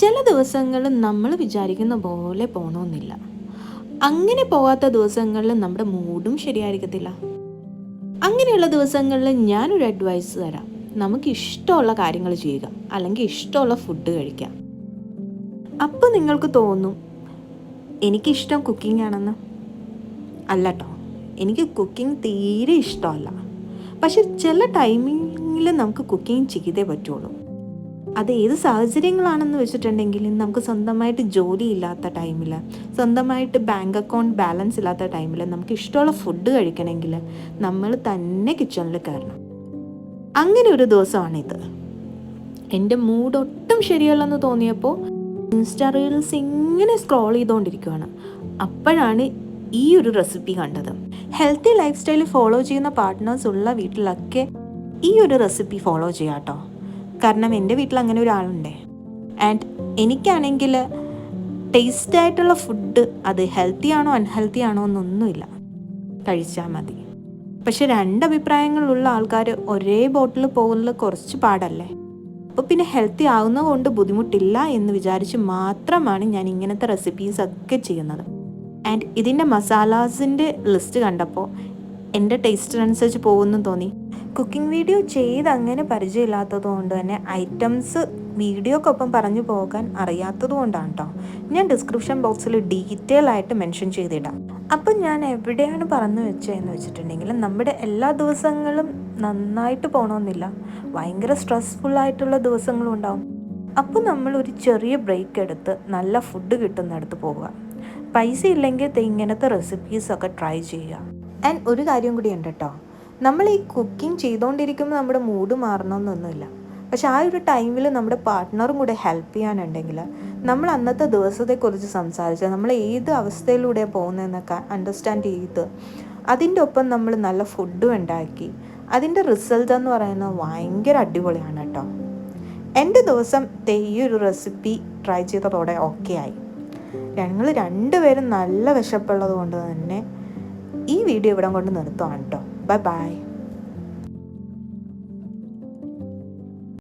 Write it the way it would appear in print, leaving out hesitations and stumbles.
ചില ദിവസങ്ങൾ നമ്മൾ വിചാരിക്കുന്ന പോലെ പോകണമെന്നില്ല. അങ്ങനെ പോകാത്ത ദിവസങ്ങളിൽ നമ്മുടെ മൂഡും ശരിയായിരിക്കത്തില്ല. അങ്ങനെയുള്ള ദിവസങ്ങളിൽ ഞാനൊരു അഡ്വൈസ് തരാം. നമുക്ക് ഇഷ്ടമുള്ള കാര്യങ്ങൾ ചെയ്യുക, അല്ലെങ്കിൽ ഇഷ്ടമുള്ള ഫുഡ് കഴിക്കാം. അപ്പോൾ നിങ്ങൾക്ക് തോന്നും എനിക്കിഷ്ടം കുക്കിംഗ് ആണെന്ന്. അല്ല കേട്ടോ, എനിക്ക് കുക്കിംഗ് തീരെ ഇഷ്ടമല്ല. പക്ഷെ ചില ടൈമിങ്ങിൽ നമുക്ക് കുക്കിംഗ് ചെയ്തേ പറ്റുള്ളൂ. അത് ഏത് സാഹചര്യങ്ങളാണെന്ന് വെച്ചിട്ടുണ്ടെങ്കിൽ, നമുക്ക് സ്വന്തമായിട്ട് ജോലി ഇല്ലാത്ത ടൈമിൽ, സ്വന്തമായിട്ട് ബാങ്ക് അക്കൗണ്ട് ബാലൻസ് ഇല്ലാത്ത ടൈമിൽ നമുക്ക് ഇഷ്ടമുള്ള ഫുഡ് കഴിക്കണമെങ്കിൽ നമ്മൾ തന്നെ കിച്ചണിൽ കയറണം. അങ്ങനെ ഒരു ദിവസമാണിത്. എൻ്റെ മൂഡ് ഒട്ടും ശരിയല്ലെന്ന് തോന്നിയപ്പോൾ ഇൻസ്റ്റാ റീൽസ് ഇങ്ങനെ സ്ക്രോൾ ചെയ്തുകൊണ്ടിരിക്കുകയാണ്. അപ്പോഴാണ് ഈ ഒരു റെസിപ്പി കണ്ടത്. ഹെൽത്തി ലൈഫ് സ്റ്റൈൽ ഫോളോ ചെയ്യുന്ന പാർട്ട്നേഴ്സ് ഉള്ള വീട്ടിലൊക്കെ ഈ ഒരു റെസിപ്പി ഫോളോ ചെയ്യാം കേട്ടോ. കാരണം എൻ്റെ വീട്ടിൽ അങ്ങനെ ഒരാളുണ്ടേ. ആൻഡ് എനിക്കാണെങ്കിൽ ടേസ്റ്റ് ആയിട്ടുള്ള ഫുഡ് അത് ഹെൽത്തി ആണോ അൺഹെൽത്തി ആണോ എന്നൊന്നുമില്ല, കഴിച്ചാൽ മതി. പക്ഷെ രണ്ടഭിപ്രായങ്ങളുള്ള ആൾക്കാർ ഒരേ ബോട്ടിൽ പോകുന്നത് കുറച്ച് പാടല്ലേ. അപ്പോൾ പിന്നെ ഹെൽത്തി ആവുന്നത് കൊണ്ട് ബുദ്ധിമുട്ടില്ല എന്ന് വിചാരിച്ച് മാത്രമാണ് ഞാൻ ഇങ്ങനത്തെ റെസിപ്പീസൊക്കെ ചെയ്യുന്നത്. ആൻഡ് ഇതിൻ്റെ മസാലാസിൻ്റെ ലിസ്റ്റ് കണ്ടപ്പോൾ എൻ്റെ ടേസ്റ്റിനനുസരിച്ച് പോകുമെന്ന് തോന്നി. കുക്കിംഗ് വീഡിയോ ചെയ്ത് അങ്ങനെ പരിചയമില്ലാത്തത് കൊണ്ട് തന്നെ ഐറ്റംസ് വീഡിയോക്കൊപ്പം പറഞ്ഞു പോകാൻ അറിയാത്തത് കൊണ്ടാണ് കേട്ടോ. ഞാൻ ഡിസ്ക്രിപ്ഷൻ ബോക്സിൽ ഡീറ്റെയിൽ ആയിട്ട് മെൻഷൻ ചെയ്തിടാം. അപ്പം ഞാൻ എവിടെയാണ് പറഞ്ഞു വെച്ചതെന്ന് വെച്ചിട്ടുണ്ടെങ്കിൽ, നമ്മുടെ എല്ലാ ദിവസങ്ങളും നന്നായിട്ട് പോകണമെന്നില്ല, ഭയങ്കര സ്ട്രെസ്ഫുള്ളായിട്ടുള്ള ദിവസങ്ങളും ഉണ്ടാവും. അപ്പോൾ നമ്മൾ ഒരു ചെറിയ ബ്രേക്ക് എടുത്ത് നല്ല ഫുഡ് കിട്ടുന്നിടത്ത് പോവുക. പൈസ ഇല്ലെങ്കിൽ ഇങ്ങനത്തെ റെസിപ്പീസൊക്കെ ട്രൈ ചെയ്യുക. ആൻഡ് ഒരു കാര്യം കൂടി ഉണ്ട് കേട്ടോ, നമ്മൾ ഈ കുക്കിംഗ് ചെയ്തുകൊണ്ടിരിക്കുമ്പോൾ നമ്മുടെ മൂഡ് മാറണമെന്നൊന്നുമില്ല. പക്ഷെ ആ ഒരു ടൈമിൽ നമ്മുടെ പാർട്ട്ണറും കൂടെ ഹെൽപ്പ് ചെയ്യാനുണ്ടെങ്കിൽ, നമ്മൾ അന്നത്തെ ദിവസത്തെക്കുറിച്ച് സംസാരിച്ച് നമ്മൾ ഏത് അവസ്ഥയിലൂടെയാണ് പോകുന്നതെന്നൊക്കെ അണ്ടർസ്റ്റാൻഡ് ചെയ്ത് അതിൻ്റെ ഒപ്പം നമ്മൾ നല്ല ഫുഡും ഉണ്ടാക്കി അതിൻ്റെ റിസൾട്ട് എന്ന് പറയുന്നത് ഭയങ്കര അടിപൊളിയാണ് കേട്ടോ. എൻ്റെ ദിവസം ഈ ഒരു റെസിപ്പി ട്രൈ ചെയ്തതോടെ ഓക്കെ ആയി. ഞങ്ങൾ രണ്ടുപേരും നല്ല വിശപ്പുള്ളത് കൊണ്ട് തന്നെ ഈ വീഡിയോ ഇവിടെ കൊണ്ട് നിർത്തുവാണ് കേട്ടോ. Bye bye.